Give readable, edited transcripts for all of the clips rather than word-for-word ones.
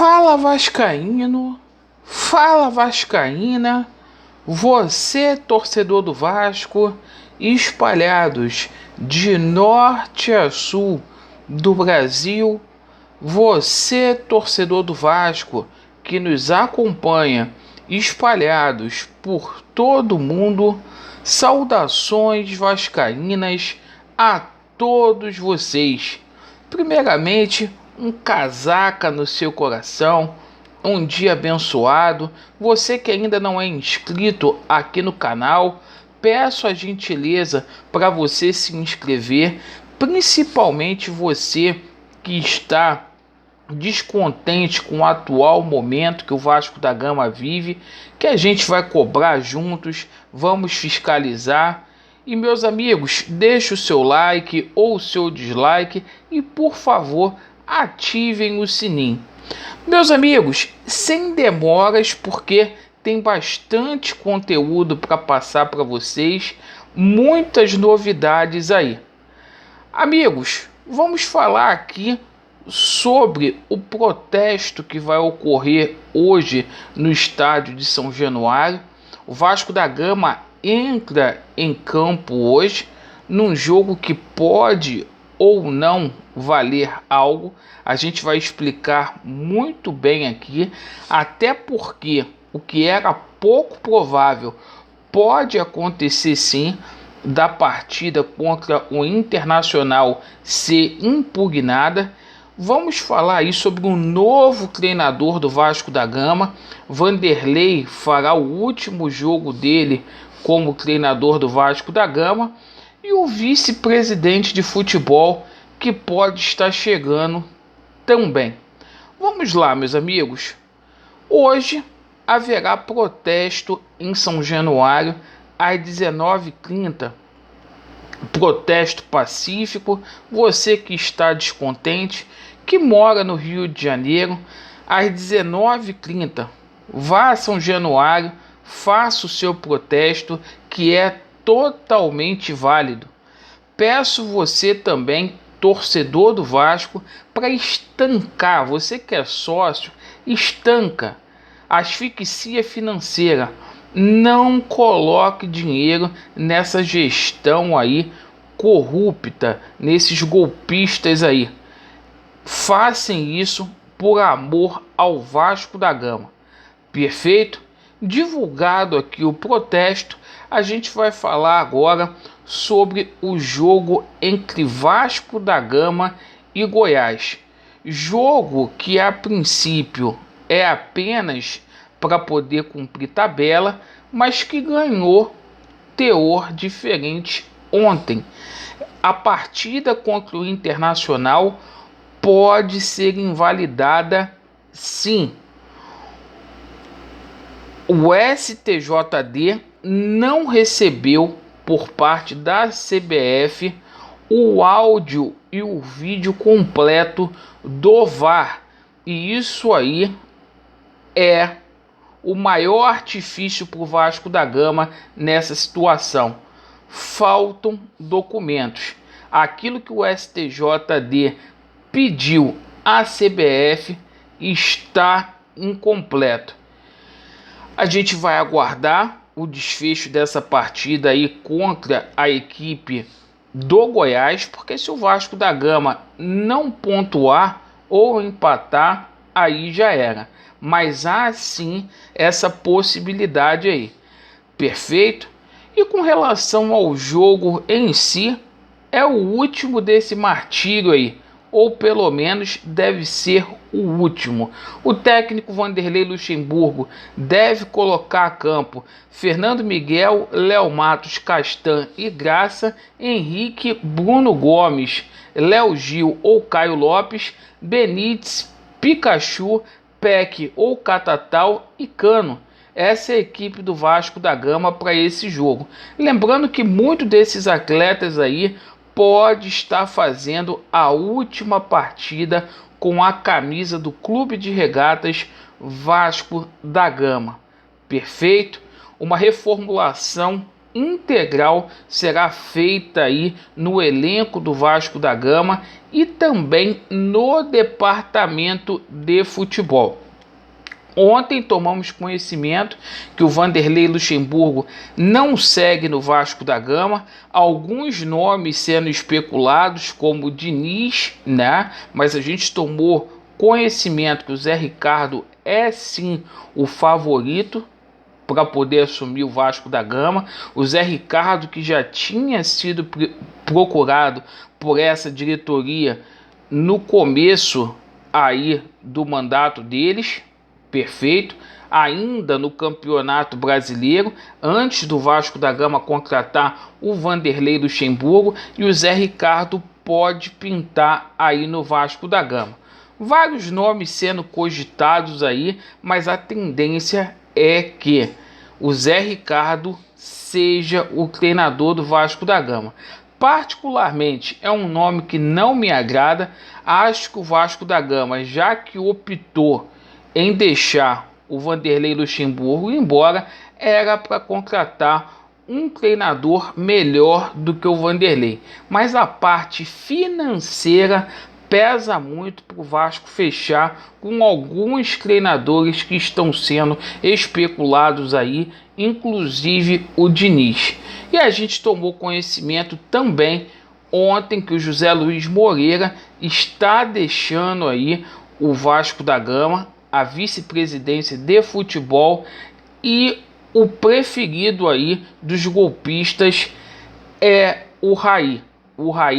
Fala vascaíno, fala vascaína, você torcedor do Vasco, espalhados de norte a sul do Brasil, você torcedor do Vasco que nos acompanha, espalhados por todo o mundo, saudações vascaínas a todos vocês. Primeiramente, um casaca no seu coração, um dia abençoado. Você que ainda não é inscrito aqui no canal, peço a gentileza para você se inscrever, principalmente você que está descontente com o atual momento que o Vasco da Gama vive, que a gente vai cobrar juntos, vamos fiscalizar. E meus amigos, deixe o seu like ou o seu dislike e por favor ativem o sininho. Meus amigos, sem demoras, porque tem bastante conteúdo para passar para vocês, muitas novidades aí. Amigos, vamos falar aqui sobre o protesto que vai ocorrer hoje no estádio de São Januário. O Vasco da Gama entra em campo hoje num jogo que pode ou não valer algo. A gente vai explicar muito bem aqui, até porque o que era pouco provável pode acontecer sim, da partida contra o Internacional ser impugnada. Vamos falar aí sobre o novo treinador do Vasco da Gama. Vanderlei fará o último jogo dele como treinador do Vasco da Gama e o vice-presidente de futebol que pode estar chegando também. Vamos lá, meus amigos. Hoje haverá protesto em São Januário às 19h30. Protesto pacífico. Você que está descontente, que mora no Rio de Janeiro, às 19h30, vá a São Januário, faça o seu protesto, que é totalmente válido. Peço você também, torcedor do Vasco, para estancar, você que é sócio, estanca a asfixia financeira. Não coloque dinheiro nessa gestão aí corrupta, nesses golpistas aí. Façam isso por amor ao Vasco da Gama. Perfeito? Divulgado aqui o protesto, a gente vai falar agora sobre o jogo entre Vasco da Gama e Goiás. Jogo que a princípio é apenas para poder cumprir tabela, mas que ganhou teor diferente ontem. A partida contra o Internacional pode ser invalidada sim. O STJD não recebeu por parte da CBF o áudio e o vídeo completo do VAR. E isso aí é o maior artifício para o Vasco da Gama nessa situação. Faltam documentos. Aquilo que o STJD pediu à CBF está incompleto. A gente vai aguardar o desfecho dessa partida aí contra a equipe do Goiás, porque se o Vasco da Gama não pontuar ou empatar, aí já era. Mas há sim essa possibilidade aí. Perfeito? E com relação ao jogo em si, é o último desse martírio aí, ou pelo menos deve ser o último. O técnico Vanderlei Luxemburgo deve colocar a campo Fernando Miguel, Léo Matos, Castan e Graça, Henrique, Bruno Gomes, Léo Gil ou Caio Lopes, Benítez, Pikachu, Peck ou Catatal e Cano. Essa é a equipe do Vasco da Gama para esse jogo. Lembrando que muitos desses atletas aí pode estar fazendo a última partida com a camisa do Clube de Regatas Vasco da Gama. Perfeito? Uma reformulação integral será feita aí no elenco do Vasco da Gama e também no departamento de futebol. Ontem tomamos conhecimento que o Vanderlei Luxemburgo não segue no Vasco da Gama, alguns nomes sendo especulados como o Diniz, né? Mas a gente tomou conhecimento que o Zé Ricardo é sim o favorito para poder assumir o Vasco da Gama. O Zé Ricardo, que já tinha sido procurado por essa diretoria no começo aí do mandato deles, perfeito, ainda no Campeonato Brasileiro, antes do Vasco da Gama contratar o Vanderlei Luxemburgo, e o Zé Ricardo pode pintar aí no Vasco da Gama. Vários nomes sendo cogitados aí, mas a tendência é que o Zé Ricardo seja o treinador do Vasco da Gama. Particularmente é um nome que não me agrada. Acho que o Vasco da Gama, já que optou em deixar o Vanderlei Luxemburgo embora, era para contratar um treinador melhor do que o Vanderlei. Mas a parte financeira pesa muito para o Vasco fechar com alguns treinadores que estão sendo especulados aí, inclusive o Diniz. E a gente tomou conhecimento também ontem que o José Luiz Moreira está deixando aí o Vasco da Gama, a vice-presidência de futebol, e o preferido aí dos golpistas é o Raí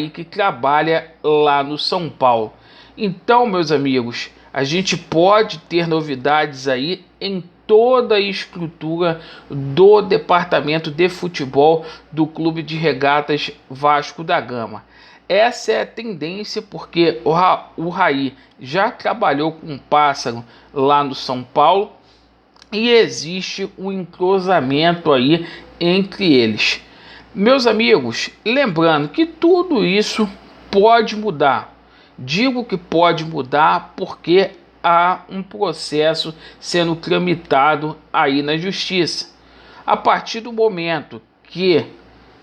que trabalha lá no São Paulo. Então, meus amigos, a gente pode ter novidades aí em toda a estrutura do departamento de futebol do Clube de Regatas Vasco da Gama. Essa é a tendência, porque o Raí já trabalhou com um pássaro lá no São Paulo e existe um entrosamento aí entre eles. Meus amigos, lembrando que tudo isso pode mudar. Digo que pode mudar porque há um processo sendo tramitado aí na justiça. A partir do momento que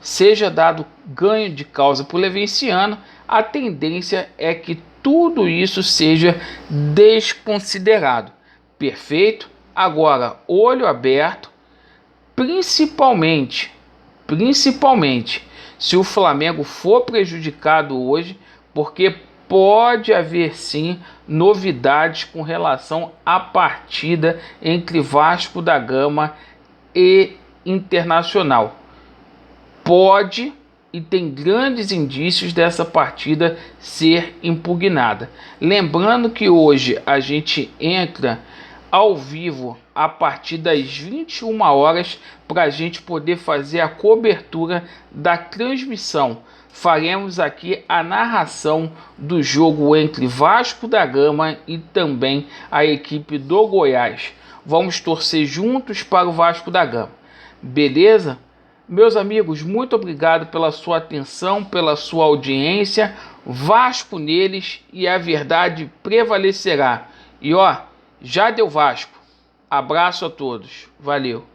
seja dado ganho de causa por Levinciano, a tendência é que tudo isso seja desconsiderado. Perfeito? Agora, olho aberto, principalmente se o Flamengo for prejudicado hoje, porque pode haver sim novidades com relação à partida entre Vasco da Gama e Internacional. Pode, e tem grandes indícios dessa partida ser impugnada. Lembrando que hoje a gente entra ao vivo a partir das 21 horas para a gente poder fazer a cobertura da transmissão. Faremos aqui a narração do jogo entre Vasco da Gama e também a equipe do Goiás. Vamos torcer juntos para o Vasco da Gama. Beleza? Meus amigos, muito obrigado pela sua atenção, pela sua audiência. Vasco neles e a verdade prevalecerá. E ó, já deu Vasco. Abraço a todos. Valeu.